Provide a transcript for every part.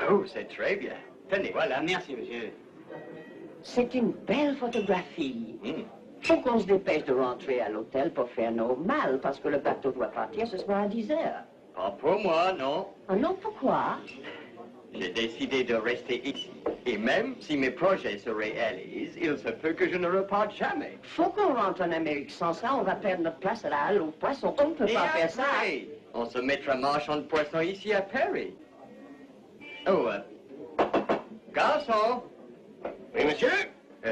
Oh, c'est très bien. Tenez, voilà, merci, monsieur. C'est une belle photographie. Faut qu'on se dépêche de rentrer à l'hôtel pour faire normal, parce que le bateau doit partir ce soir à 10 heures. Pas pour moi, non. Ah non, pourquoi? J'ai décidé de rester ici. Et même si mes projets se réalisent, il se peut que je ne reparte jamais. Faut qu'on rentre en Amérique. Sans ça, on va perdre notre place à la halle aux poissons. On ne peut pas faire ça. On se mettra marchand de poissons ici à Paris. Oh, garçon. Oui, monsieur?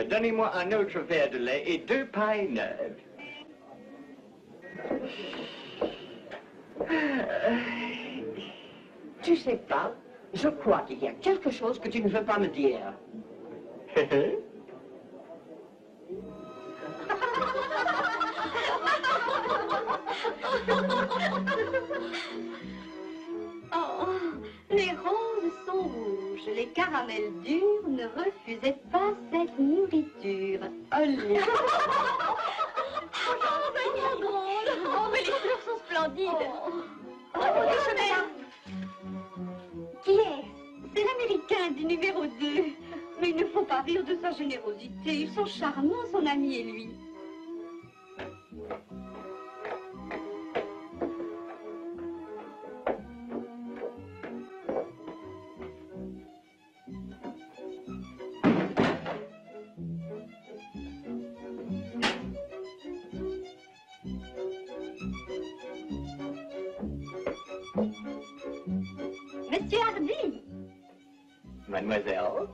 Donnez-moi un autre verre de lait et 2 pailles neuves. Tu sais pas, je crois qu'il y a quelque chose que tu ne veux pas me dire. Oh, les roses sont rouges, les caramels durs ne refusaient pas cette nourriture. Olé! Oh, c'est trop drôle! Oh, mais les fleurs sont splendides! Oh, qui est-ce? C'est l'Américain du numéro 2. Mais il ne faut pas rire de sa générosité. Ils sont charmants, son ami et lui. Monsieur Hardy, Mademoiselle,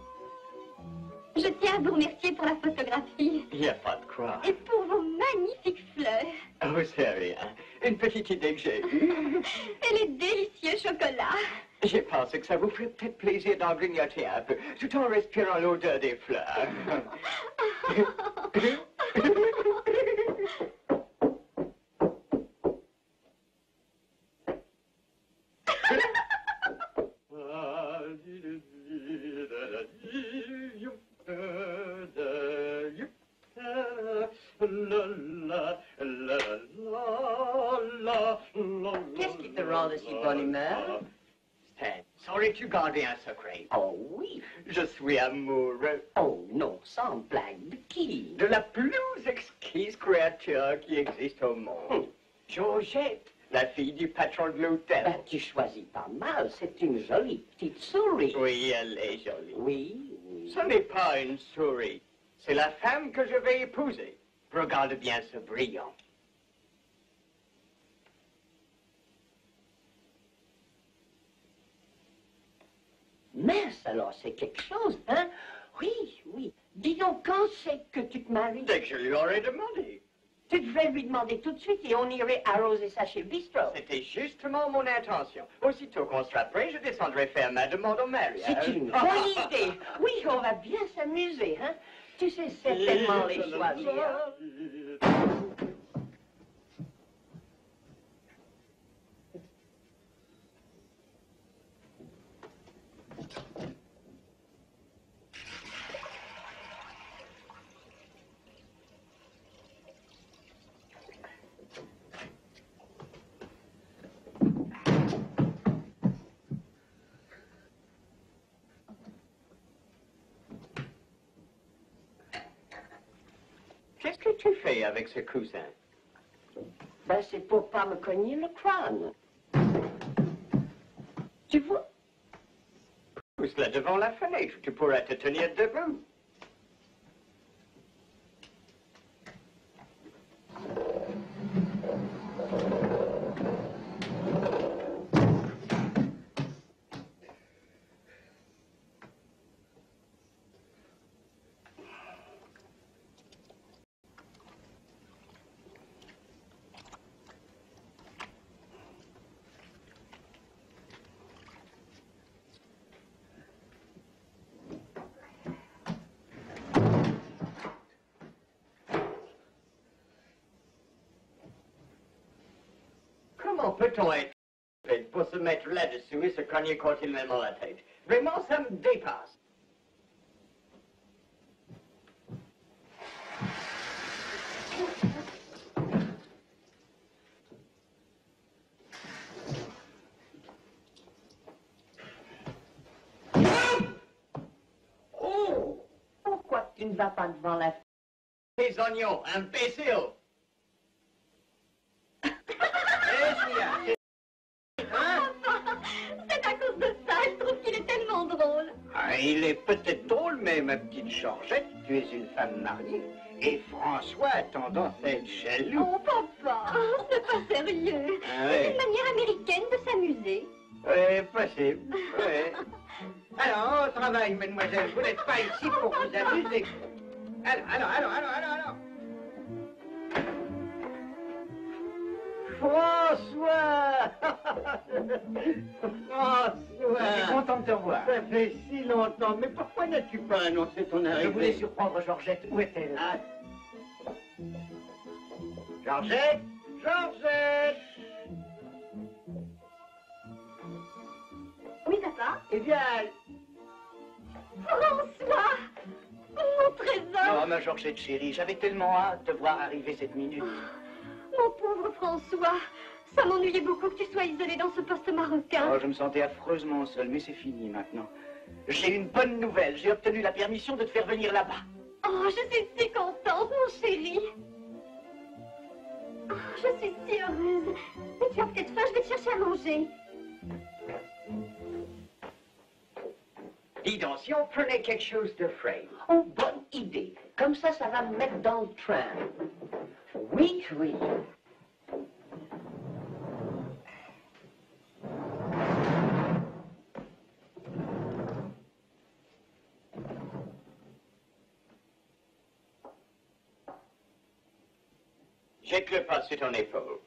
je tiens à vous remercier pour la photographie il n'y a pas de quoi. et pour vos magnifiques fleurs Oh, c'est rien. Une petite idée que j'ai eue. et les délicieux chocolats. J'ai pensé que ça vous ferait peut-être plaisir d'en grignoter un peu, tout en respirant l'odeur des fleurs. Qu'est-ce qui te rend de si bonne humeur? Stan, saurais-tu garder un secret? Oh oui. Je suis amoureux Oh non, sans blague. De qui? de la plus exquise créature qui existe au monde. Georgette, la fille du patron de l'hôtel. Ben, tu choisis pas mal. C'est une jolie petite souris. Oui, elle est jolie. Oui, oui. Ce n'est pas une souris. C'est la femme que je vais épouser. Regarde bien ce brillant. Mince, alors c'est quelque chose, hein? Oui, oui. Dis donc, quand c'est que tu te maries? Dès que je lui aurais demandé. Tu devrais lui demander tout de suite et on irait arroser ça chez le bistrot. C'était justement mon intention. Aussitôt qu'on sera prêt, je descendrai faire ma demande au mariage. C'est une bonne idée. Oui, on va bien s'amuser, hein? Tu sais certainement les choisir. Qu'est-ce que tu fais avec ce coussin? Ben, c'est pour pas me cogner le crâne. Tu vois? Pousse-la devant la fenêtre, tu pourras te tenir debout. Comment peut-on être fait pour se mettre là-dessus et se cogner continuellement la tête? Vraiment, ça me dépasse. tu ne vas pas devant la... Les oignons, imbécile. C'est à cause de ça, je trouve qu'il est tellement drôle. Ah, il est peut-être drôle, mais ma petite Georgette, tu es une femme mariée. Et François a tendance à être jaloux. Oh, papa, c'est pas sérieux. Ah C'est ouais. une manière américaine de s'amuser. Oui, possible. Oui. Alors, au travail, mademoiselle. Vous n'êtes pas ici pour vous amuser. Alors. François. François. Je suis content de te revoir. Ça fait si longtemps, mais pourquoi n'as-tu pas annoncé ton arrivée? Je voulais surprendre Georgette. Où est-elle? Ah. Georgette. Oui, papa? Eh bien, François! Mon trésor! Oh, ma Georgette chérie, j'avais tellement hâte de voir arriver cette minute. Mon pauvre François! Ça m'ennuyait beaucoup que tu sois isolé dans ce poste marocain. Oh, je me sentais affreusement seul, mais c'est fini maintenant. J'ai une bonne nouvelle. J'ai obtenu la permission de te faire venir là-bas. Oh, je suis si contente, mon chéri. Oh, je suis si heureuse. Mais tu as peut-être faim, je vais te chercher à manger. dis donc, si on prenait quelque chose de frais. Oh, bonne idée. Comme ça va me mettre dans le train. Oui. Jette-le pas sur ton épaule.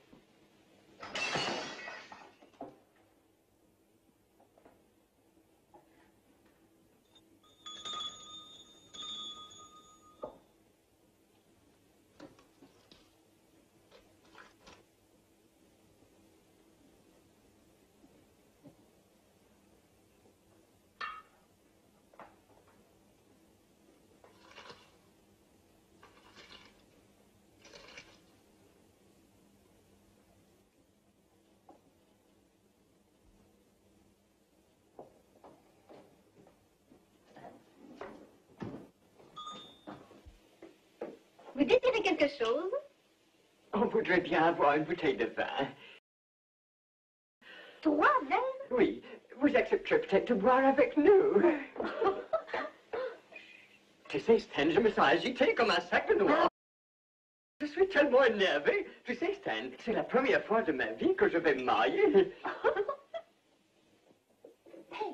Vous désirez quelque chose? On voudrait bien avoir une bouteille de vin. 3 verres? Oui, vous accepterez peut-être de boire avec nous. Tu sais, Stan, je me sens agité comme un sac de noix. Je suis tellement énervé. Tu sais, Stan, c'est la première fois de ma vie que je vais me marier. Hey,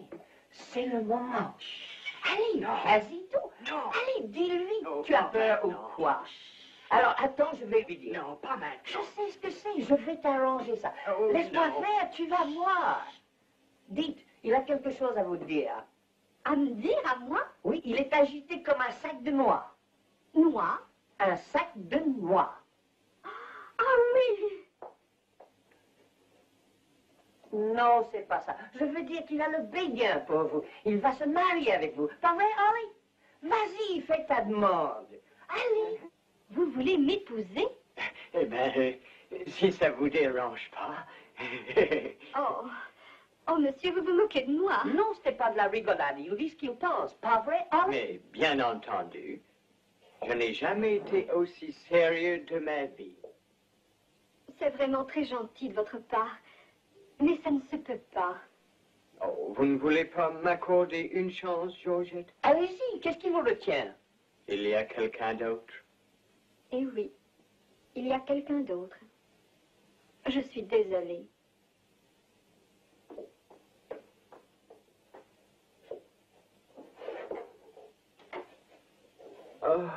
c'est le moment. Allez, vas-y donc. Non. Allez, dis-lui. Non, Tu as pas peur ou maintenant. quoi? Alors, attends, je vais lui dire. Non, pas Je maintenant. sais ce que c'est, je vais t'arranger ça. Oh, Laisse-moi non. faire, tu vas voir. Dites, il a quelque chose à vous dire. À me dire à moi? Oui, il est agité comme un sac de noix. Noix? Un sac de noix. Ah oui! Non, c'est pas ça. Je veux dire qu'il a le béguin pour vous. Il va se marier avec vous. Pas vrai, Holly? Vas-y, fais ta demande. Allez. Vous voulez m'épouser? Eh bien, si ça vous dérange pas. Oh. Oh, monsieur, vous vous moquez de moi. Non, c'était pas de la rigolade. Il dit ce qu'il pense. Pas vrai, Holly? Mais bien entendu, je n'ai jamais été aussi sérieux de ma vie. C'est vraiment très gentil de votre part. Mais ça ne se peut pas. Oh, vous ne voulez pas m'accorder une chance, Georgette? Allez-y, qu'est-ce qui vous retient? Il y a quelqu'un d'autre. Eh oui, il y a quelqu'un d'autre. Je suis désolée. Oh.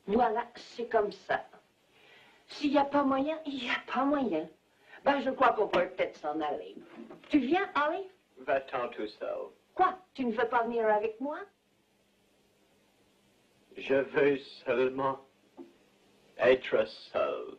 Voilà, c'est comme ça. S'il n'y a pas moyen, il n'y a pas moyen. Ben, je crois qu'on peut peut-être s'en aller. Tu viens, Holly? Va-t'en tout seul. Quoi? Tu ne veux pas venir avec moi? Je veux seulement être seul.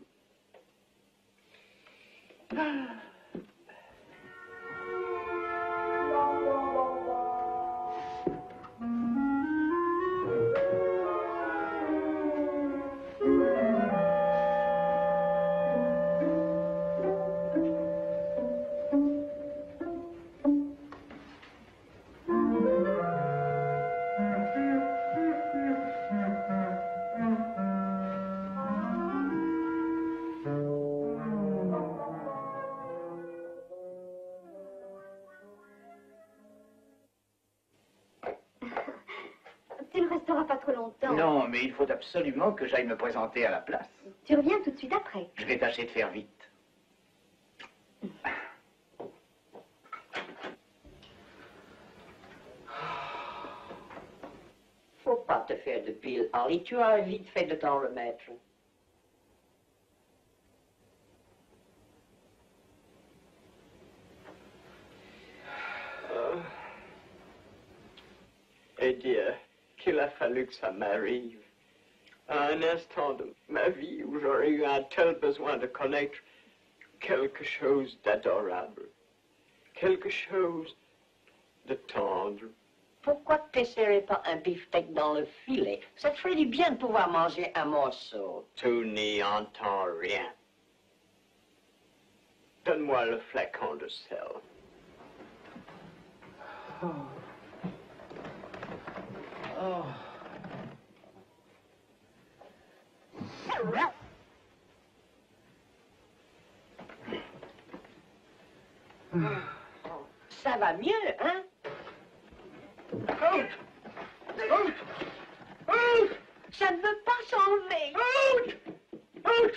n'aura pas trop longtemps. Non, mais il faut absolument que j'aille me présenter à la place. Tu reviens tout de suite après. Je vais tâcher de faire vite. Faut pas te faire de pile, Henri. Tu as vite fait de t'en remettre. Et Dieu, qu'il a fallu que ça m'arrive. À un instant de ma vie où j'aurais eu un tel besoin de connaître quelque chose d'adorable, quelque chose de tendre. Pourquoi ne t'essaierais pas un beefsteak dans le filet? Ça te ferait du bien de pouvoir manger un morceau. Tout n'y entend rien. Donne-moi le flacon de sel. Oh. Oh. Ça va mieux, hein? Out! Out! Out! Ça ne veut pas s'enlever. Out! Out!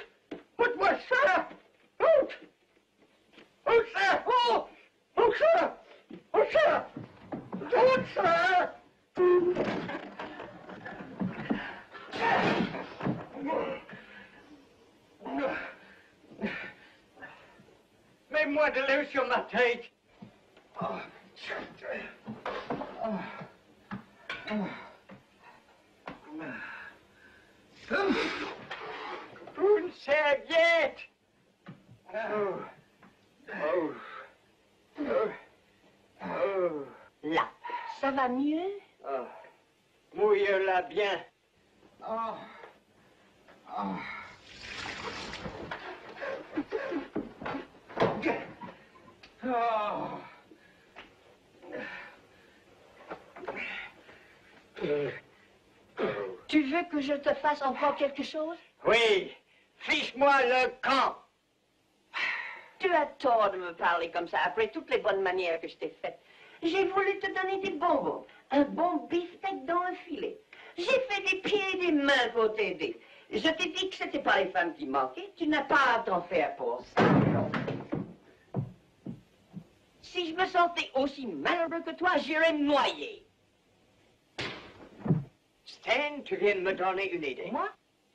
Put-moi ça! Out! Out ça! Oh! Out ça! Out ça! Out ça! Mets-moi de l'eau sur ma tête! Une serviette! Oh. Oh. Oh. Oh. Là, ça va mieux? Oh. Mouille-la bien. Oh. Oh. Oh. Tu veux que je te fasse encore quelque chose? Oui, fiche-moi le camp. Tu as tort de me parler comme ça après toutes les bonnes manières que je t'ai faites. J'ai voulu te donner des bonbons, un bon beefsteak dans un filet. J'ai fait des pieds et des mains pour t'aider. Je t'ai dit que c'était pas les femmes qui manquaient. Tu n'as pas à t'en faire pour ça. Si je me sentais aussi malheureux que toi, j'irais me noyer. Stan, tu viens de me donner une idée. Moi?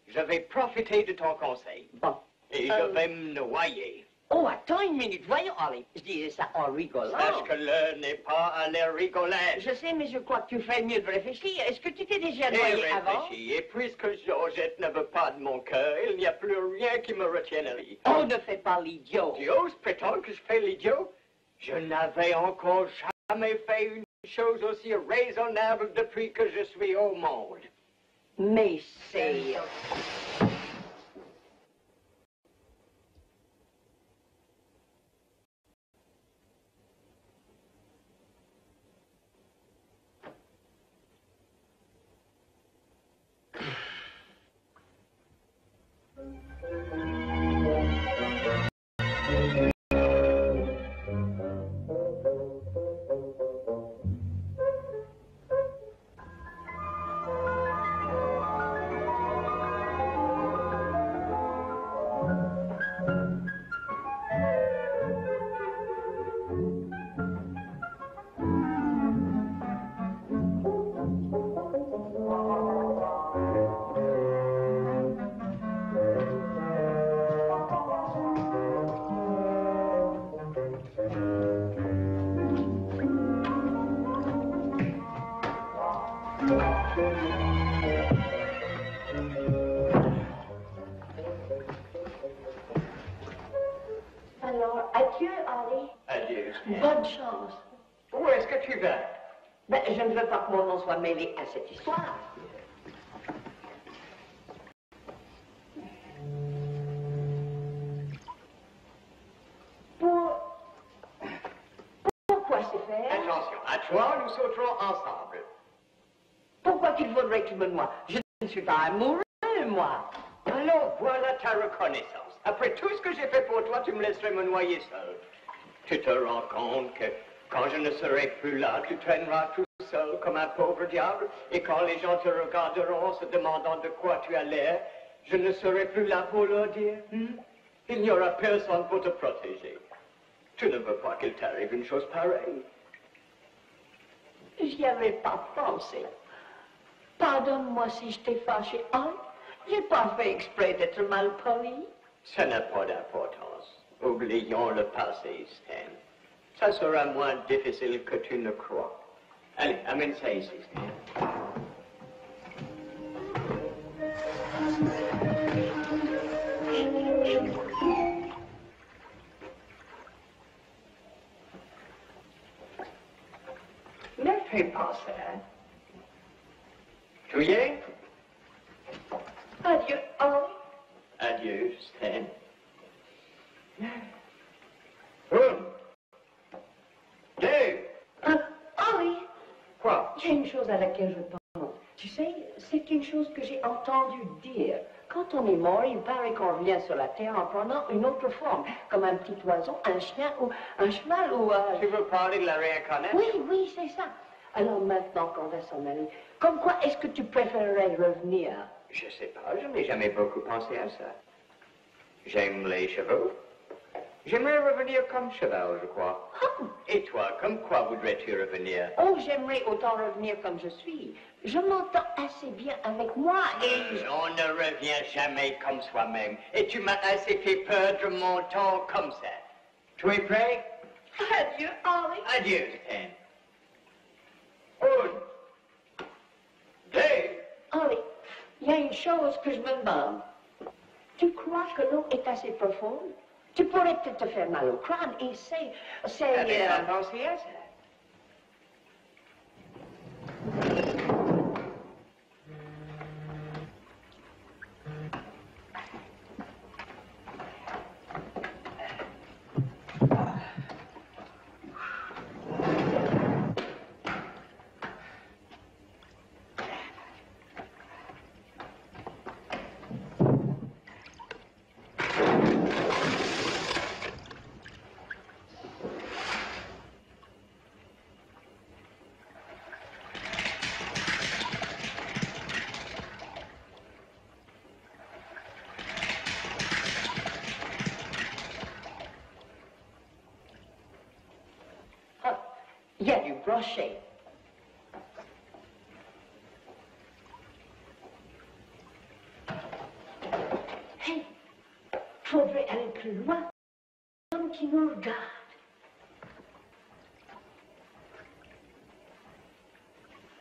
Je vais profiter de ton conseil. Bon. Et je vais me noyer. Oh, attends une minute. Voyons, Henri. Je disais ça en rigolant. Sache que l'heure n'est pas à l'air rigolette. Je sais, mais je crois que tu ferais mieux de réfléchir. Est-ce que tu t'es déjà noyé avant? Et puisque Georgette ne veut pas de mon cœur, il n'y a plus rien qui me retienne à lui. On ne fait pas l'idiot. Tu oses prétendre que je fais l'idiot? Je n'avais encore jamais fait une chose aussi raisonnable depuis que je suis au monde. Mais c'est... Alors, adieu, Henri. Adieu. Bonne chance. Où est-ce que tu vas? Ben, je ne veux pas que mon nom soit mêlé à cette histoire. Pourquoi c'est faire? Attention, à toi, nous sauterons ensemble. Pourquoi qu'il faudrait que tu me noies? Je ne suis pas amoureux, moi. Alors voilà ta reconnaissance. Après tout ce que j'ai fait pour toi, tu me laisserais me noyer seul. Tu te rends compte que quand je ne serai plus là, tu traîneras tout seul comme un pauvre diable, et quand les gens te regarderont en se demandant de quoi tu as l'air, je ne serai plus là pour leur dire. Il n'y aura personne pour te protéger. Tu ne veux pas qu'il t'arrive une chose pareille. J'y avais pas pensé. Pardonne-moi si je t'ai fâché, Harry. J'ai pas fait exprès d'être mal poli. Ça n'a pas d'importance. Oublions le passé, Stan. Ça sera moins difficile que tu ne crois. Allez, amène ça ici, Stan. Ne fais pas ça. Tu y es? Adieu, Harry. Adieu, Stan. Harry, Quoi? il y a une chose à laquelle je pense. Tu sais, c'est une chose que j'ai entendu dire. Quand on est mort, il paraît qu'on revient sur la terre en prenant une autre forme, comme un petit oiseau, un chien ou un cheval ou un... Tu veux parler de la réincarnation? Oui, c'est ça. Alors maintenant qu'on va s'en aller, comme quoi est-ce que tu préférerais revenir? Je sais pas, je n'ai jamais beaucoup pensé à ça. J'aime les chevaux. J'aimerais revenir comme cheval, je crois. Oh, Et toi, comme quoi voudrais-tu revenir? oh, j'aimerais autant revenir comme je suis. Je m'entends assez bien avec moi et... On ne revient jamais comme soi-même. Et tu m'as assez fait perdre mon temps comme ça. Tu es prêt? Adieu, Harry. Adieu, Stan. Une, deux. Harry, il y a une chose que je me demande. Tu crois que l'eau est assez profonde? Tu pourrais peut-être te faire mal au crâne et c'est... T'avais pas pensé à ça? Il y a du brochet. Hey, faudrait aller plus loin. L'homme qui nous regarde.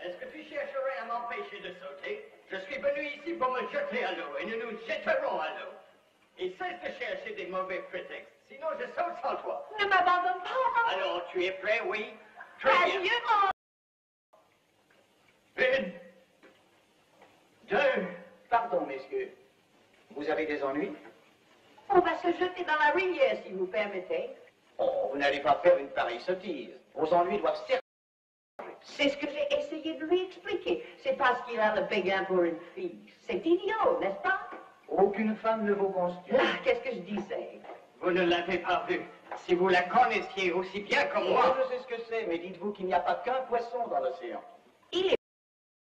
Est-ce que tu chercherais à m'empêcher de sauter? Je suis venu ici pour me jeter à l'eau et nous nous jetterons à l'eau. Et cesse de chercher des mauvais prétextes, sinon je saute sans toi. Ne m'abandonne pas. Alors, tu es prêt, oui? Très bien. Adieu, Harry. Une, deux. Pardon, messieurs. Vous avez des ennuis? On va se jeter dans la rivière, si vous permettez. Oh, vous n'allez pas faire une pareille sottise. Vos ennuis doivent certes... C'est ce que j'ai essayé de lui expliquer. C'est parce qu'il a le béguin pour une fille. C'est idiot, n'est-ce pas? Aucune femme ne vous constitue. Là, qu'est-ce que je disais? Vous ne l'avez pas vue. Si vous la connaissiez aussi bien que Oh, moi... je sais ce que c'est, mais dites-vous qu'il n'y a pas qu'un poisson dans l'océan. Il est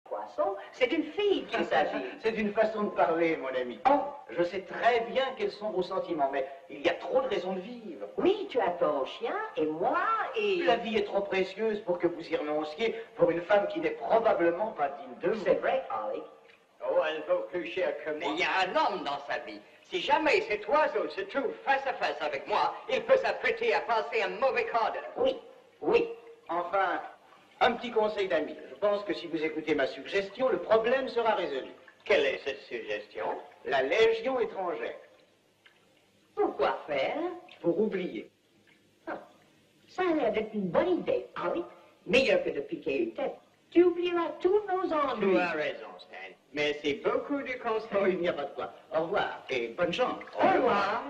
poisson, c'est d'une fille qu'il s'agit. C'est une façon de parler, mon ami. Oh, je sais très bien quels sont vos sentiments, mais il y a trop de raisons de vivre. Oui, tu as ton chien, et moi, et... La vie est trop précieuse pour que vous y renonciez pour une femme qui n'est probablement pas digne de vous. C'est vrai, Harry. Oh, elle vaut plus cher que moi. Il y a un homme dans sa vie. Si jamais cet oiseau se trouve face à face avec moi, il peut s'apprêter à passer un mauvais quart d'heure. Oui, oui. Enfin, un petit conseil d'ami. Je pense que si vous écoutez ma suggestion, le problème sera résolu. Quelle est cette suggestion? La Légion étrangère. Pourquoi faire? Pour oublier. Ah, ça a l'air d'être une bonne idée, Harry. Meilleur que de piquer une tête. Tu oublieras tous nos ennuis. Tu as raison, Stan. Merci beaucoup du Oh, conseil. il n'y a pas de quoi. Au revoir et bonne chance. Au revoir.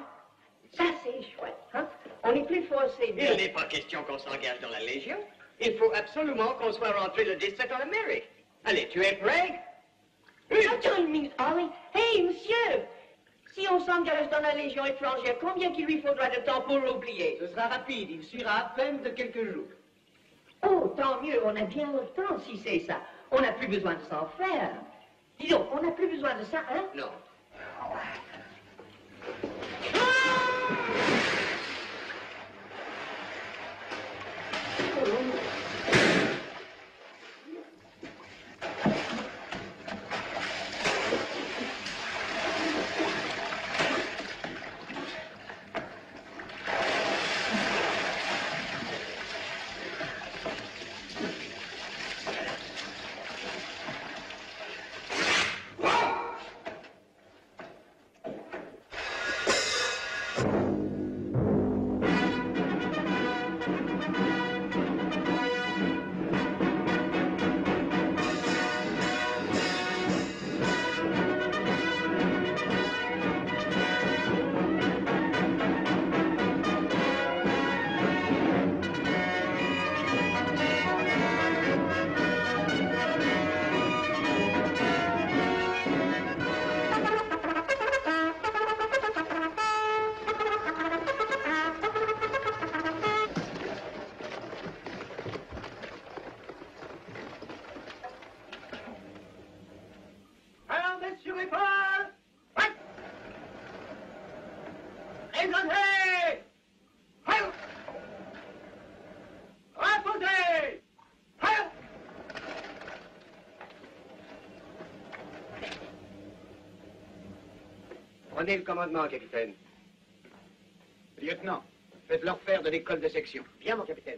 Ça, c'est chouette, hein? On est plus forcé de... Il n'est pas question qu'on s'engage dans la Légion. Il faut absolument qu'on soit rentré le 17 en Amérique. Allez, tu es prêt? Attends une minute, Harry. Hey, monsieur! Si on s'engage dans la Légion étrangère, combien qu'il lui faudra de temps pour l'oublier? Ce sera rapide. Il suivra à peine de quelques jours. Oh, tant mieux, on a bien le temps si c'est ça. On n'a plus besoin de s'en faire. Dis donc, on n'a plus besoin de ça, hein? Non. Prenez le commandement, capitaine. Lieutenant, faites-leur faire de l'école de section. Bien, mon capitaine.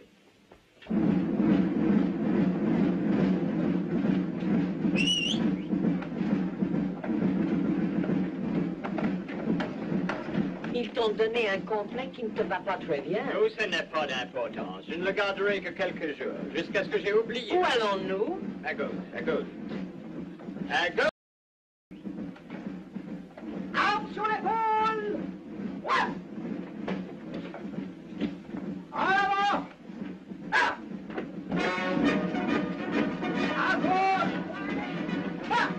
Ils t'ont donné un complet qui ne te va pas très bien. Oh, ce n'est pas d'importance. Je ne le garderai que quelques jours, jusqu'à ce que j'ai oublié. Où allons-nous? À gauche, à gauche. À gauche. Armes sur l'épaule! Ouais! En avant! Ah! À gauche! Ah!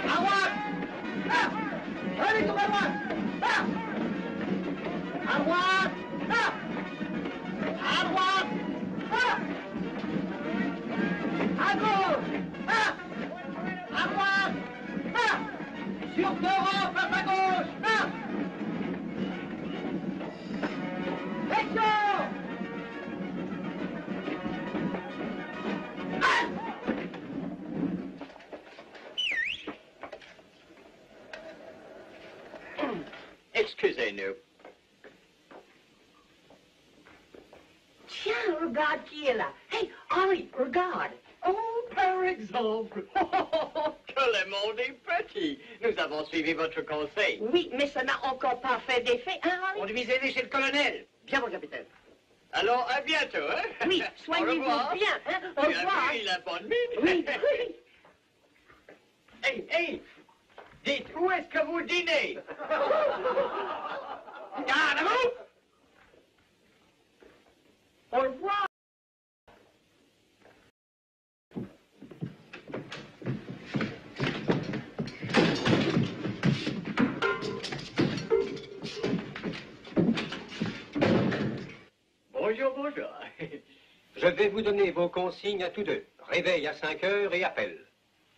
À droite! Ah! Allez, tournez à droite! Ah! À droite! Ah! À droite! Ah! À gauche! Ah! À droite! Ah! Sur deux rangs, face à gauche! Ah! Section! Ah! Excusez-nous. Tiens, regarde qui est là. Hey, Henri, regarde. Oh, par exemple. Que le monde est petit. Nous avons suivi votre conseil. Oui, mais ça n'a encore pas fait d'effet, hein, Henri? Conduisez-les chez le colonel. Bien, mon capitaine. Alors, à bientôt, hein? Oui, Au soignez-vous revoir. bien, hein? Au Tu as revoir. vu, il a bonne mine. Oui, oui. Hey, hey! Dites, où est-ce que vous dînez? Garde-vous! Au revoir. Bonjour, bonjour. Je vais vous donner vos consignes à tous deux. Réveil à 5 heures et appel.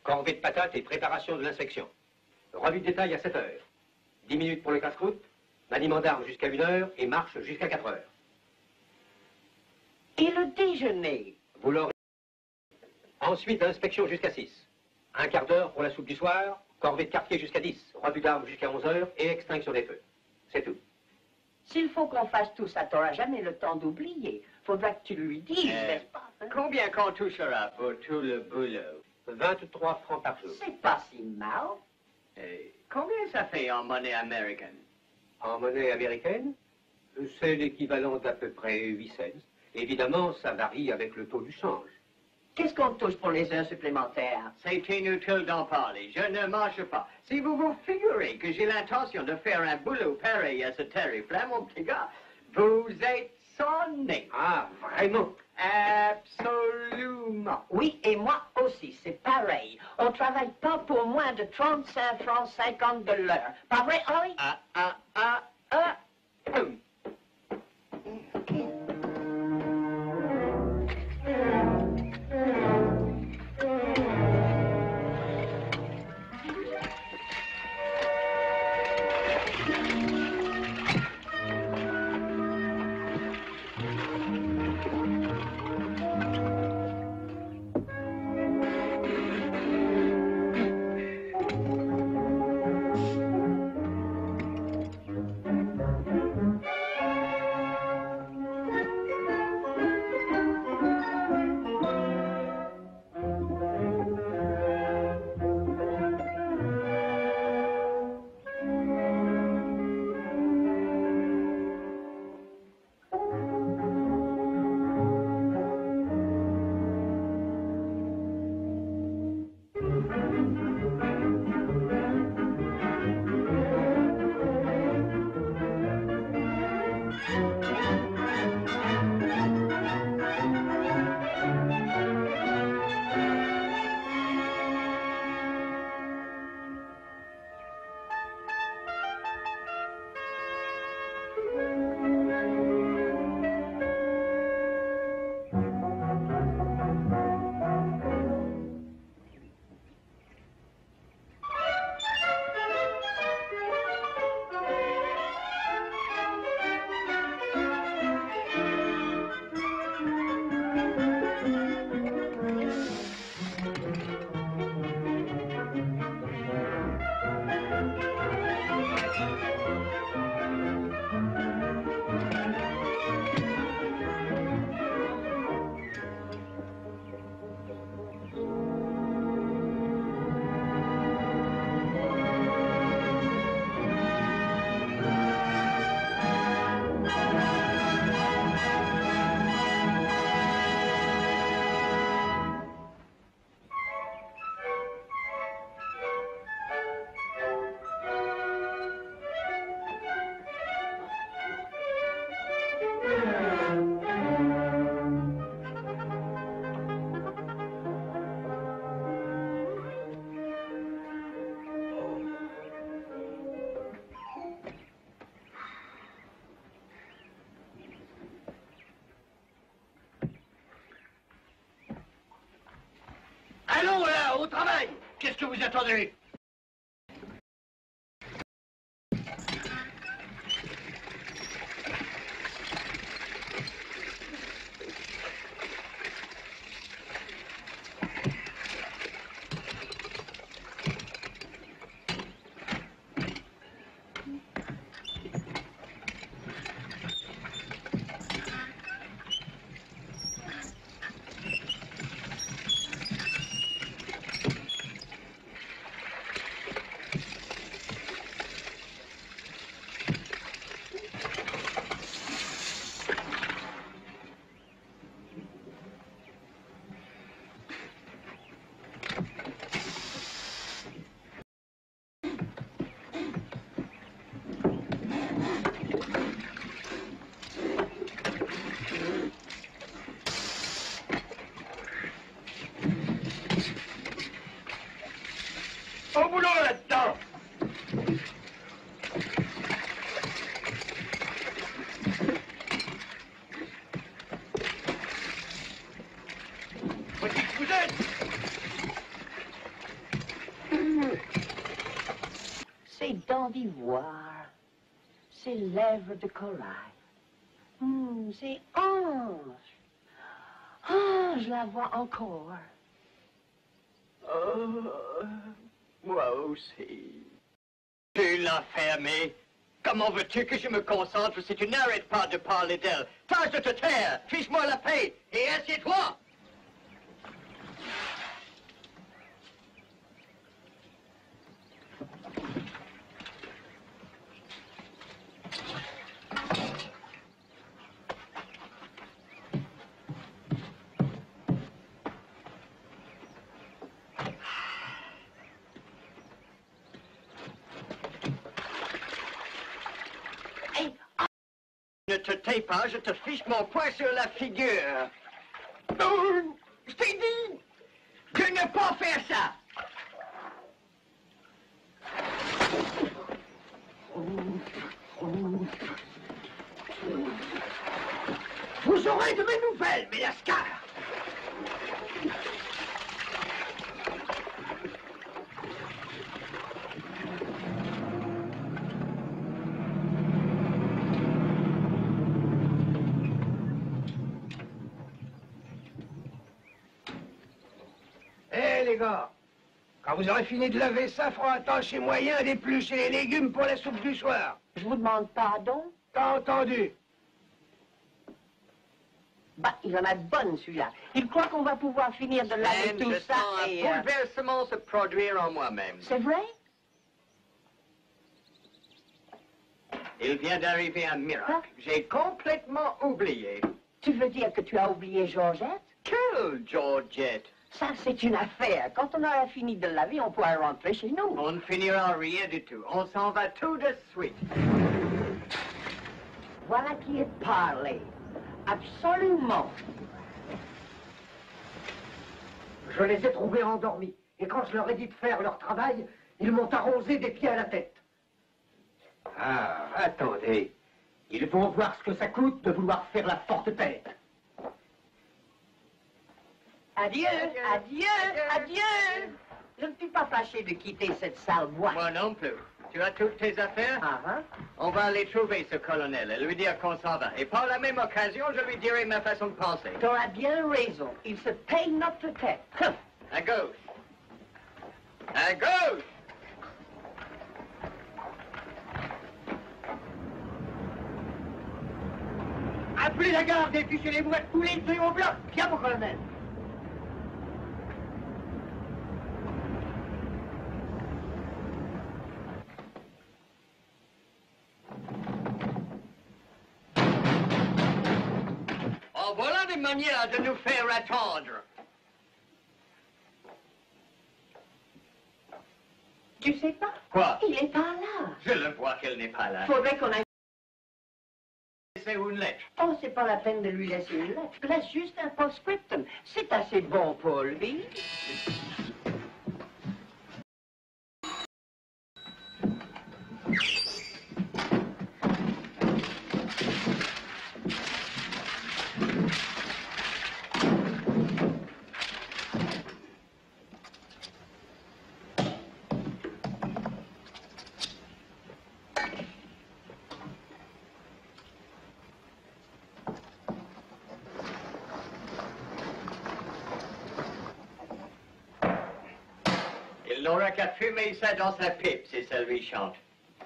Corvée de patates et préparation de l'inspection. Revue de détail à 7 heures. 10 minutes pour le casse-croûte, maniement d'armes jusqu'à 1 heure et marche jusqu'à 4 heures. Et le déjeuner? Vous l'aurez. Ensuite, inspection jusqu'à 6. Un quart d'heure pour la soupe du soir, corvée de quartier jusqu'à 10, revue d'armes jusqu'à 11 heures et extinction des feux. C'est tout. S'il faut qu'on fasse tout ça, t'auras jamais le temps d'oublier. Faudra que tu lui dises, n'est-ce pas? Hein? Combien qu'on touchera pour tout le boulot? 23 francs par jour. C'est pas si mal. Combien ça fait en monnaie américaine? En monnaie américaine, c'est l'équivalent d'à peu près 8 cents. Évidemment, ça varie avec le taux du change. Qu'est-ce qu'on touche pour les heures supplémentaires? C'est inutile d'en parler. Je ne marche pas. Si vous vous figurez que j'ai l'intention de faire un boulot pareil à ce tarif-là, mon petit gars, vous êtes sonné. Ah, vraiment? Absolument. Oui, et moi aussi, c'est pareil. On travaille pas pour moins de 35 francs 50 de l'heure. Pas vrai, Henri? au travail. Qu'est-ce que vous attendez? Au boulot là-dedans! Faut dire que vous êtes! Ses dents d'ivoire, ses lèvres de corail, ses hanches. Ah, je la vois encore. Moi aussi. Tu l'as fermée. Comment veux-tu que je me concentre si tu n'arrêtes pas de parler d'elle? Tâche de te taire, fiche-moi la paix et assieds-toi. Ne te tais pas, je te fiche mon poing sur la figure. Non, je t'ai dit de ne pas faire ça. Vous aurez de mes nouvelles, mes lascars. Les gars, quand vous aurez fini de laver ça, fera un temps chez moyen d'éplucher les légumes pour la soupe du soir. Je vous demande pardon? T'as entendu? Bah, il en a de bonnes, celui-là. Il croit qu'on va pouvoir finir de laver Même tout je ça sens et... un bouleversement se produire en moi-même. C'est vrai? Il vient d'arriver un miracle. J'ai complètement oublié. Tu veux dire que tu as oublié Georgette? Quelle Georgette? Ça, c'est une affaire. Quand on aura fini de laver, on pourra rentrer chez nous. On ne finira rien du tout. On s'en va tout de suite. Voilà qui est parlé. Absolument. Je les ai trouvés endormis. Et quand je leur ai dit de faire leur travail, ils m'ont arrosé des pieds à la tête. Ah, attendez. Ils vont voir ce que ça coûte de vouloir faire la forte tête. Adieu, adieu, adieu. Je ne suis pas fâché de quitter cette sale boîte. Moi non plus. Tu as toutes tes affaires? On va aller trouver ce colonel et lui dire qu'on s'en va. Et par la même occasion, je lui dirai ma façon de penser. Tu auras bien raison. Il se paye notre tête. À gauche. À gauche. Appelez la garde et fichez-les-vous à tous les deux au bloc. Viens, mon colonel. Oh, voilà des manières de nous faire attendre. Tu sais pas? Quoi? Il est pas là. Je le vois qu'elle n'est pas là. Faudrait qu'on aille... C'est une lettre. Oh, c'est pas la peine de lui laisser une lettre. Laisse juste un post-scriptum. C'est assez bon pour lui. n'aura qu'à fumer ça dans sa pipe si ça lui chante.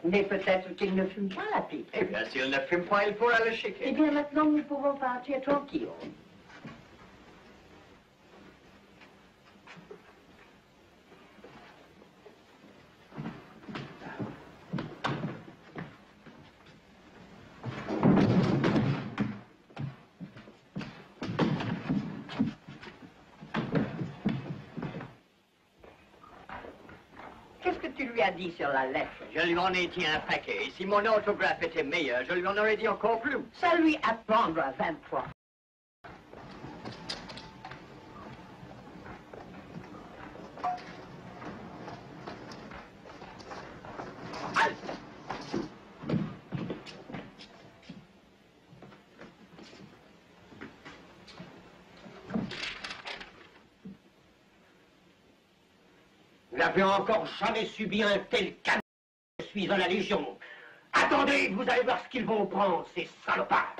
Mais peut-être qu'il ne fume pas la pipe. Eh bien, s'il ne fume pas, il pourra le chiquer. Eh bien, maintenant, nous pouvons partir tranquille. Qu'est-ce que tu lui as dit sur la lettre? Je lui en ai dit un paquet. Et si mon orthographe était meilleur, je lui en aurais dit encore plus. Ça lui apprendra 20 fois. Vous n'avez encore jamais subi un tel canon. Je suis à la Légion. Attendez, vous allez voir ce qu'ils vont prendre, ces salopards.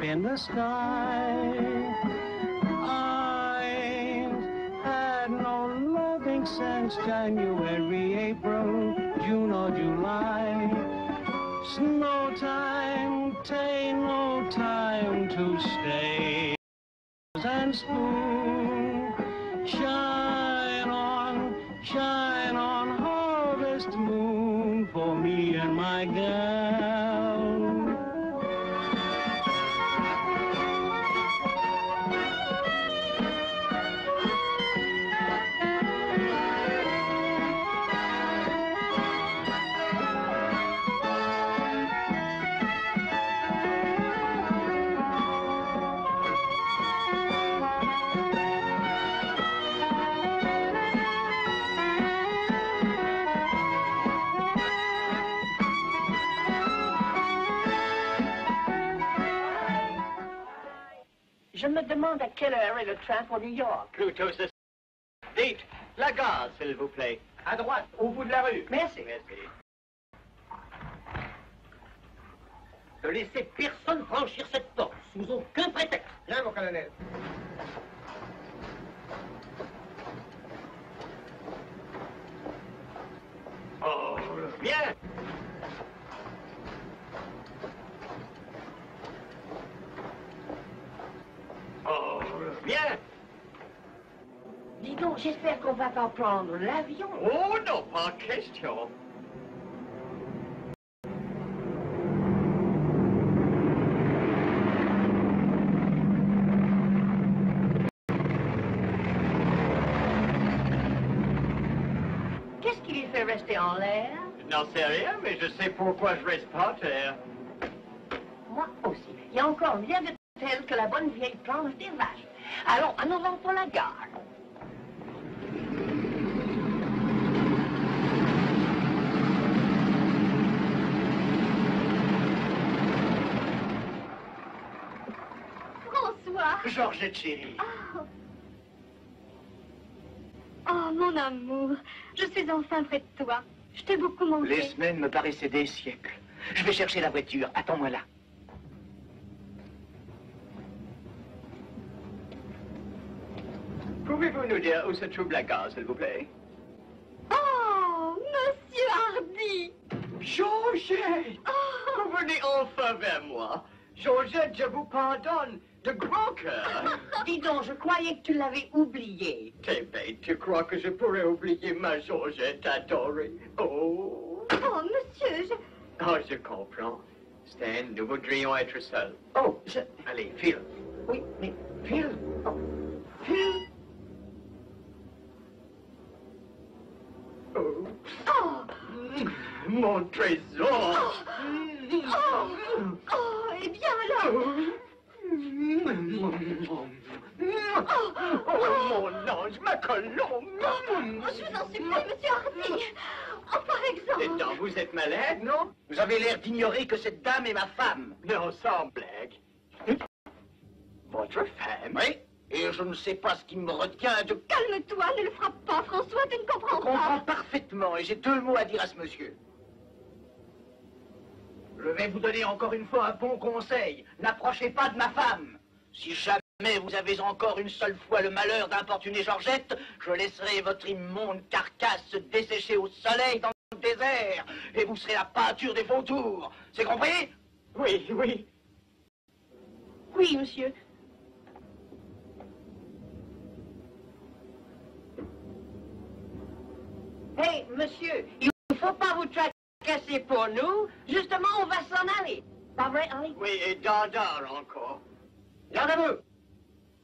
In the sky, I've had no loving since January, April, June or July. Snow time, ta'n't no time to stay. And spoon, shine on harvest moon for me and my gal. Je me demande à quelle heure est le train pour New York. Plutôt ce... Dites, la gare, s'il vous plaît. À droite, au bout de la rue. Merci. Merci. Ne laissez personne franchir cette porte, sous aucun prétexte. Bien, mon colonel. Oh, bien. Oh, bien. Dis donc, j'espère qu'on va pas prendre l'avion. Oh non, pas question. Qu'est-ce qui lui fait rester en l'air? Je n'en sais rien, mais je sais pourquoi je reste pas à terre. Moi aussi. Il y a encore bien de telles que la bonne vieille planche des vaches. Allons, en avant pour la gare. François. Georgette chérie. Oh, mon Mon amour, je suis enfin près de toi. Je t'ai beaucoup manqué. Les semaines me paraissaient des siècles. Je vais chercher la voiture. Attends-moi là. Pouvez-vous nous dire où se trouve la gare, s'il vous plaît? Oh, Monsieur Hardy! Georgette! Oh, Vous venez enfin vers moi. Georgette, je vous pardonne de grand cœur. Dis donc, je croyais que tu l'avais oublié. T'es bête, tu crois que je pourrais oublier ma Georgette adorée? Oh! oh, monsieur, Oh, je comprends. Stan, nous voudrions être seuls. Oh, Allez, file. oui, mais Phil. Oh, Phil. Oh. Oh, Mon trésor! oh, eh bien alors. Oh, mon ange, ma colombe! Je vous en supplie, monsieur Hardy. Oh, par Et exemple. donc, vous êtes malade, non? Vous avez l'air d'ignorer que cette dame est ma femme. Non, sans blague. Votre femme? Oui, et je ne sais pas ce qui me retient de... Calme-toi, ne le frappe pas, François, tu ne Je comprends comprends pas. parfaitement et j'ai 2 mots à dire à ce monsieur. Je vais vous donner encore une fois un bon conseil. N'approchez pas de ma femme. Si jamais vous avez encore une seule fois le malheur d'importuner Georgette, je laisserai votre immonde carcasse se dessécher au soleil dans le désert et vous serez la pâture des vautours. C'est compris? Oui, oui. Oui, monsieur. Hé, monsieur, il ne faut pas vous tracasser pour nous. Justement, on va s'en aller. Pas vrai, Henri? Oui, et dardard encore. Garde à vous!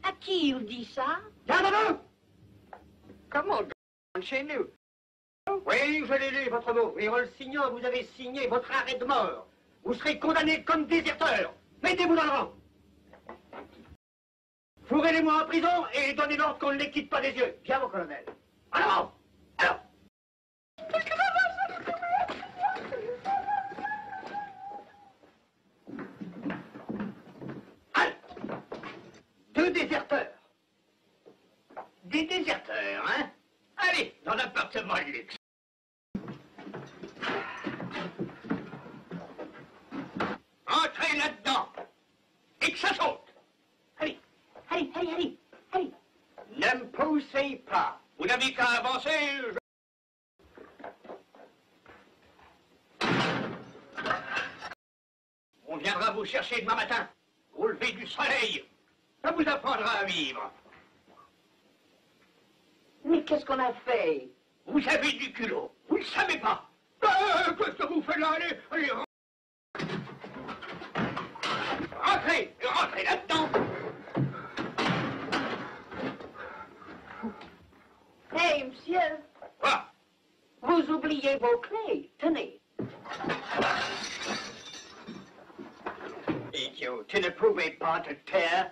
À qui il dit ça? Garde à vous! Comment chez nous? Oui, je l'ai lu, votre mot. Et en le signant, vous avez signé votre arrêt de mort. Vous serez condamné comme déserteur. Mettez-vous dans le rang. Fourrez-les-moi en prison et donnez l'ordre qu'on ne les quitte pas des yeux. Bien, mon colonel. En avant! Alors! Halte! 2 déserteurs. Des déserteurs, hein? Allez, dans l'appartement de luxe. Entrez là-dedans. Et que ça saute. Allez, allez, allez, allez, allez. Ne me poussez pas. Vous n'avez qu'à avancer. On viendra vous chercher demain matin, au lever du soleil. Ça vous apprendra à vivre. Mais qu'est-ce qu'on a fait? Vous avez du culot. Vous ne le savez pas. Qu'est-ce que vous faites là? Allez, allez. Rentrez, rentrez là-dedans. Hé, monsieur, Quoi? vous oubliez vos clés. Tenez. Idiot, tu ne pouvais pas te taire?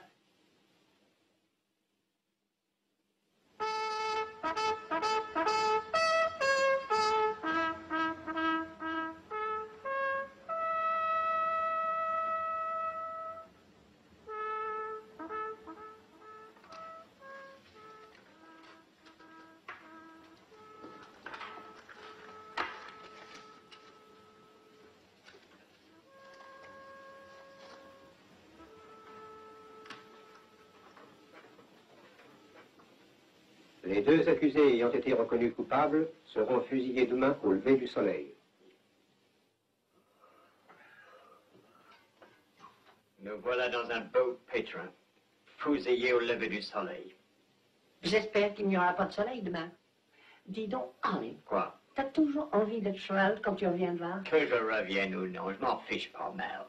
Les 2 accusés ayant été reconnus coupables seront fusillés demain au lever du soleil. Nous voilà dans un beau pétrin, fusillé au lever du soleil. J'espère qu'il n'y aura pas de soleil demain. Dis donc, Henri, Quoi? t'as toujours envie d'être cheval quand tu reviendras? Que je revienne ou non, je m'en fiche pas mal.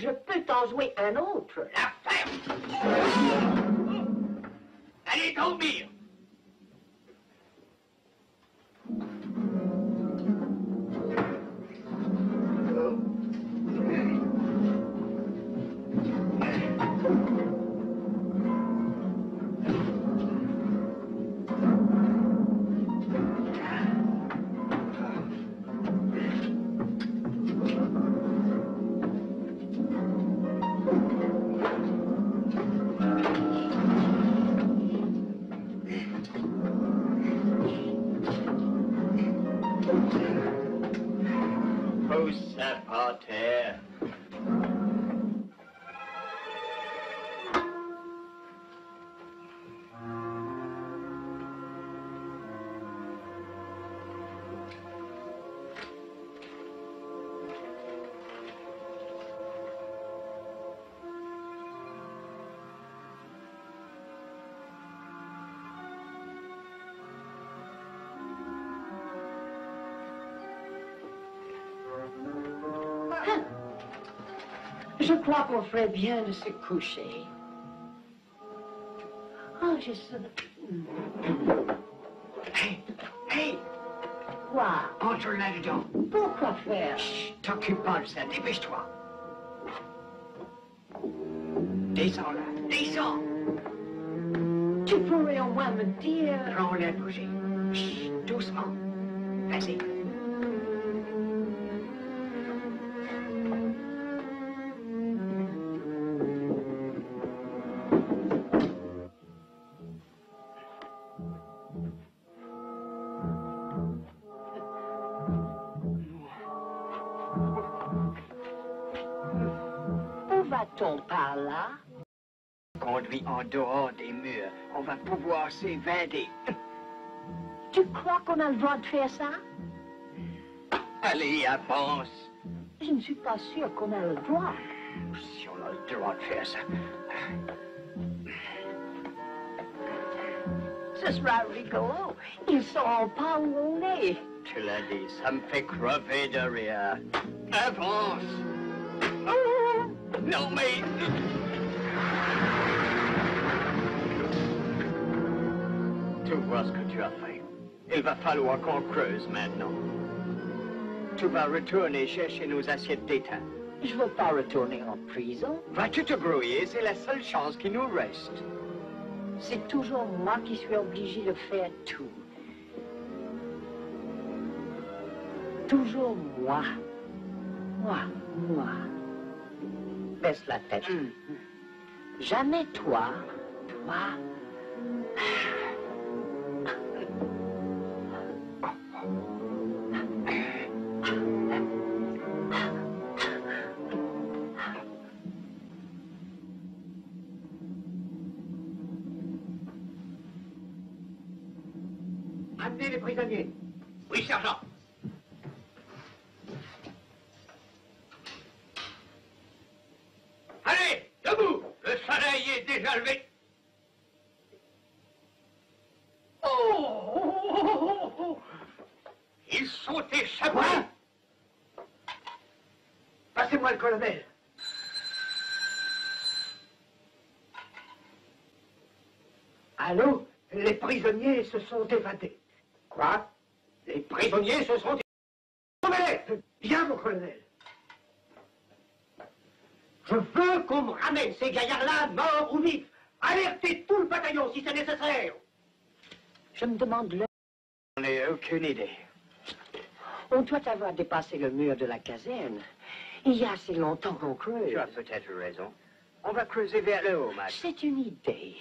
Je peux t'en jouer un autre. La ferme! Allez dormir! Pose ça par terre. Je crois qu'on ferait bien de se coucher. Oh, j'ai ça. Hé! Hé! Quoi? Entre là-dedans. Pourquoi faire? Chut, t'occupe pas de ça, dépêche-toi. Descends là, descends! Tu pourrais au moins me dire... Prends la bougie. Chut, doucement. Vas-y. Où va-t-on par là? Conduit en dehors des murs. On va pouvoir s'évader. Tu crois qu'on a le droit de faire ça? Allez, avance. Je ne suis pas sûre qu'on a le droit. Si on a le droit de faire ça. Ce sera rigolo. Ils sauront pas où on est. Tu l'as dit, ça me fait crever de rire. Avance. Oh, non, mais... Tu vois ce que tu as fait. Il va falloir qu'on creuse maintenant. Tu vas retourner chercher nos assiettes d'étain. Je veux pas retourner en prison. Vas-tu te grouiller? C'est la seule chance qui nous reste. C'est toujours moi qui suis obligé de faire tout. Toujours moi. Moi. Baisse la tête. Jamais toi. Amenez les prisonniers. Oui, sergent. Allez, debout. Le soleil est déjà levé. Oh! Ils sont échappés. Quoi? Passez-moi le colonel. Allô? Les prisonniers se sont évadés. Quoi? Les prisonniers se sont évadés? Bien, mon colonel. Je veux qu'on me ramène ces gaillards-là, morts ou vifs. Alertez tout le bataillon si c'est nécessaire. Je me demande le... On n'a aucune idée. On doit avoir dépassé le mur de la caserne. Il y a assez longtemps qu'on creuse. Tu as peut-être raison. On va creuser vers le haut, Max. C'est une idée.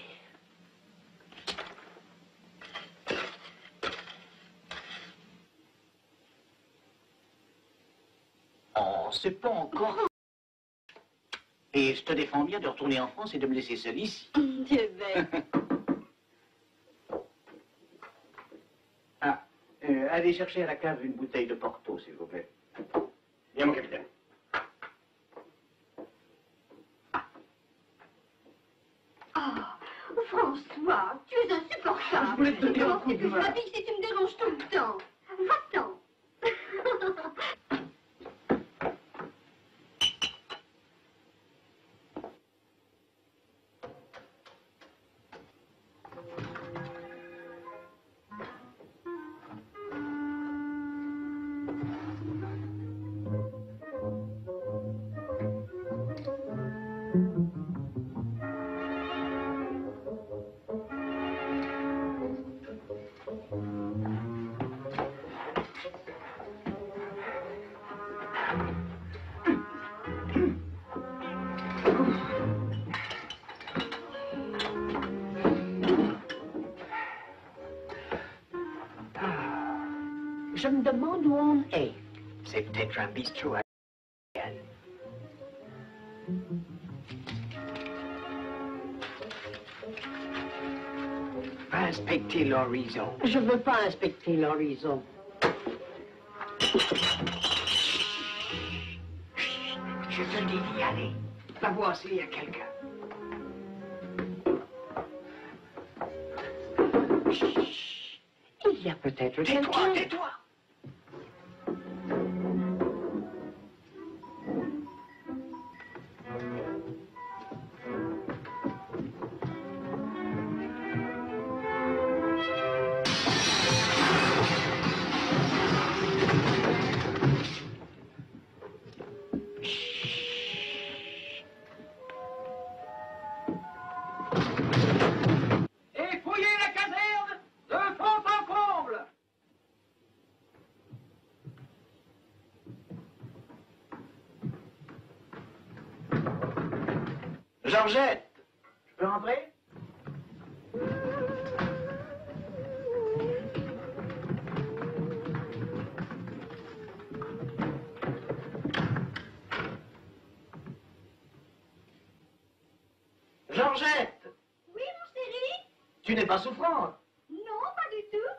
Oh, c'est pas encore... Et je te défends bien de retourner en France et de me laisser seul ici. Dieu veille. Allez chercher à la cave une bouteille de Porto, s'il vous plaît. Bien, mon capitaine. Oh, François, tu es insupportable. Je voulais te donner un coup de Comment main. je m'habille si tu me déranges tout le temps? Va-t'en. Je me demande où on est. C'est peut-être un bistrot à Va inspecter l'horizon. Je veux pas inspecter l'horizon. Je te dis d'y aller. Va voir s'il y a quelqu'un. Il y a peut-être Tais-toi, quelqu'un. tais-toi. Et fouillez la caserne de fond en comble. Georgette. Je peux entrer? Georgette, Oui, mon chéri? tu n'es pas souffrante. Non, pas du tout.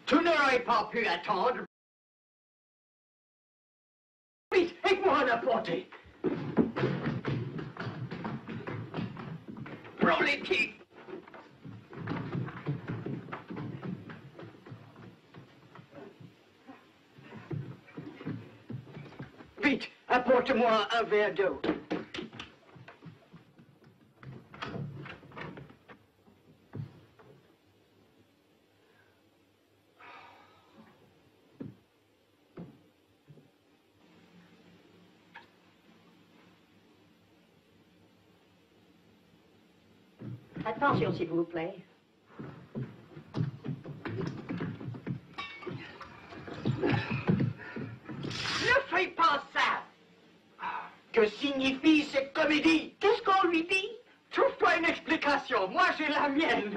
Tu n'aurais pas pu attendre. Vite, aide-moi à la porter. Prends les pieds. Vite, apporte-moi un verre d'eau. Attention, s'il vous plaît. Ne fais pas ça. Que signifie cette comédie? Qu'est-ce qu'on lui dit? Trouve-toi une explication. Moi, j'ai la mienne.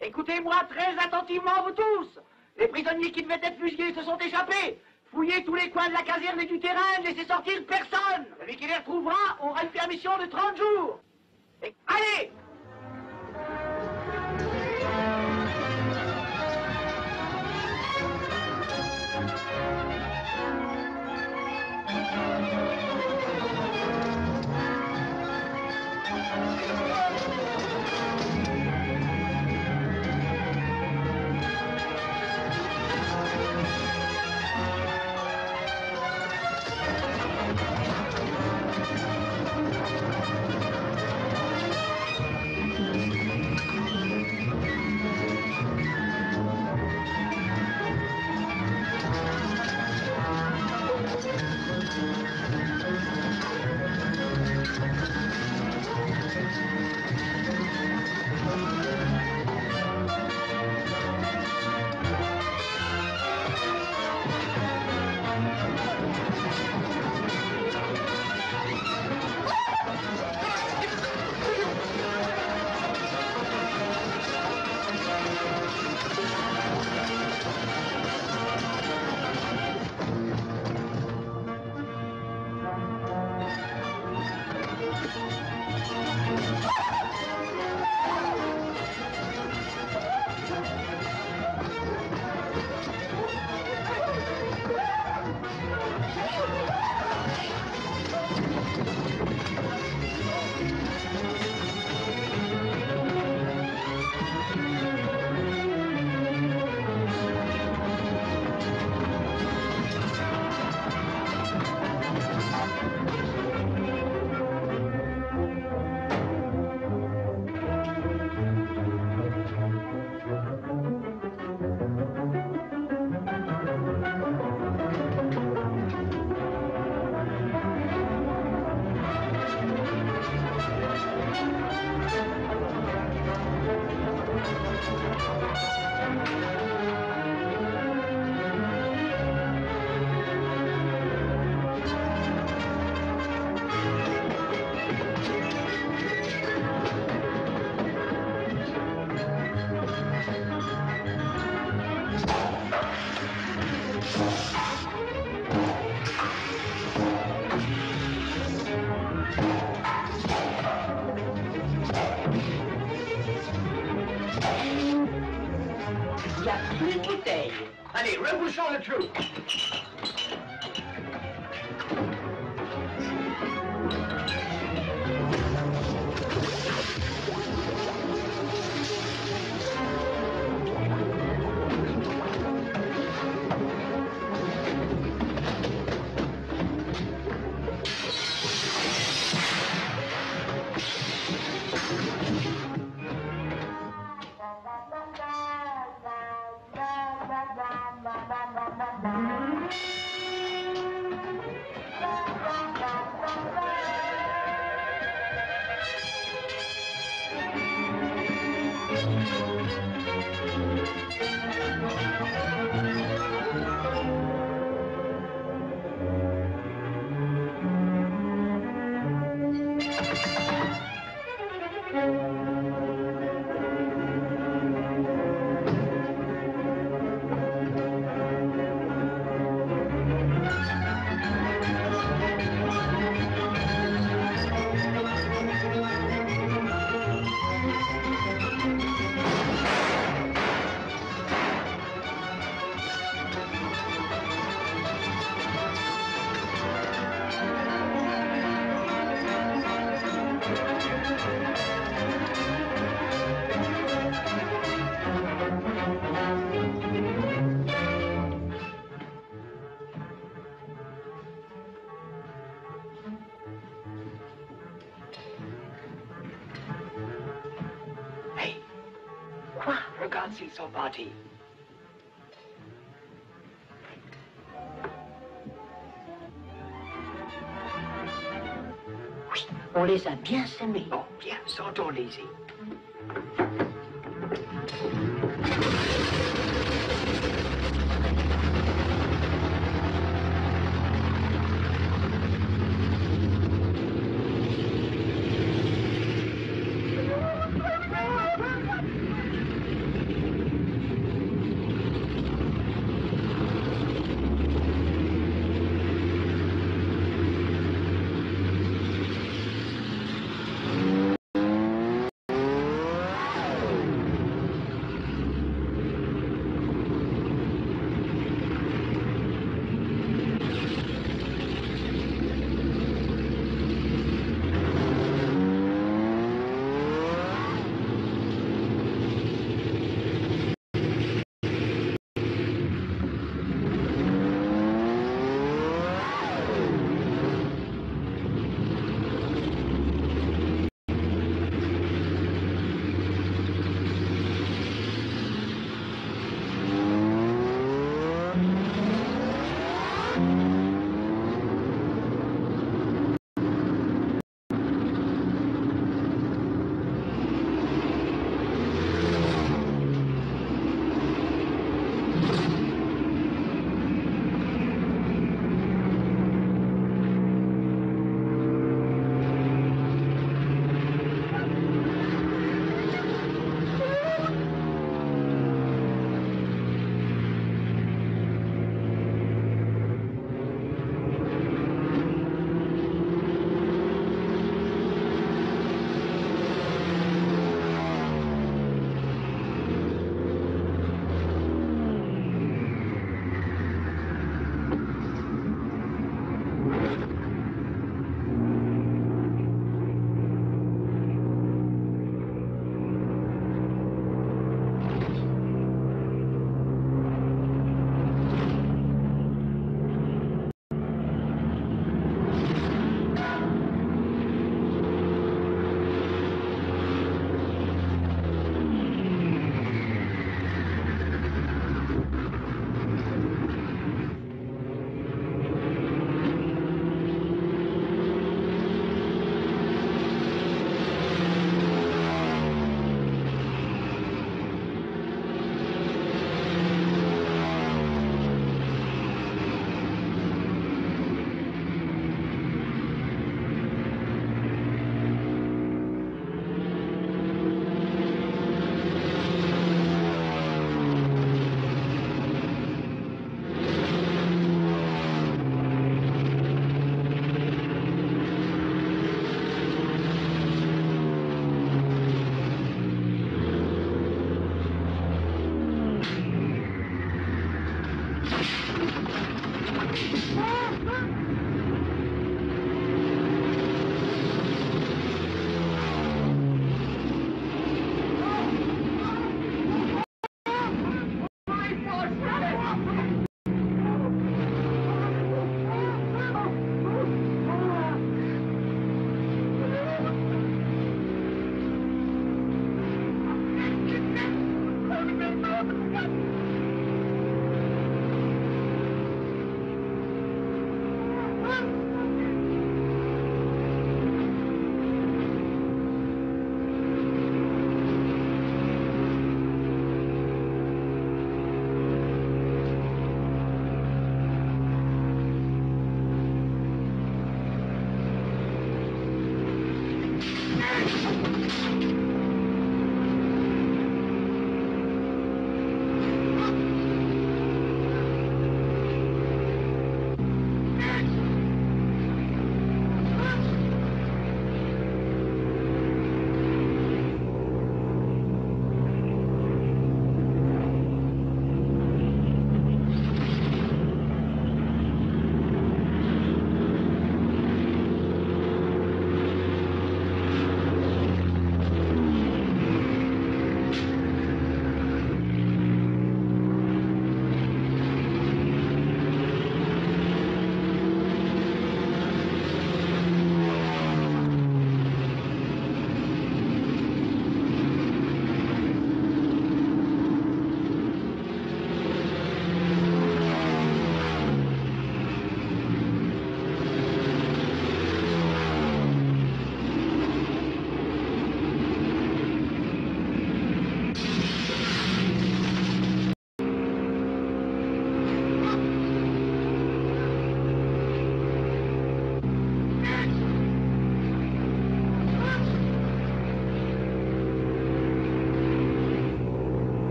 Écoutez-moi très attentivement, vous tous. Les prisonniers qui devaient être fusillés se sont échappés. Fouillez tous les coins de la caserne et du terrain, ne laissez sortir personne. Celui qui les retrouvera aura une permission de 30 jours. Et allez! Allez, rebouchons le trou. Quoi? Regarde s'ils sont partis. Oui, on les a bien semés. Bon, bien, sortons-les-y.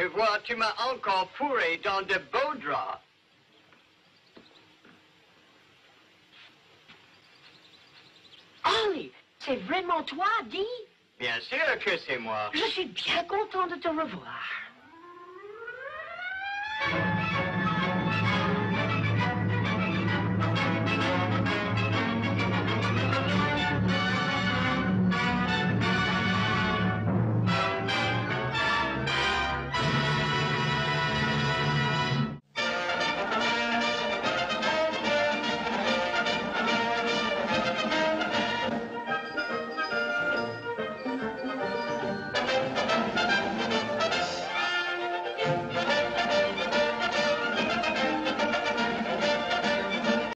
Tu vois, tu m'as encore fourré dans de beaux draps. Ollie, c'est vraiment toi, dis? Bien sûr que c'est moi. Je suis bien content de te revoir.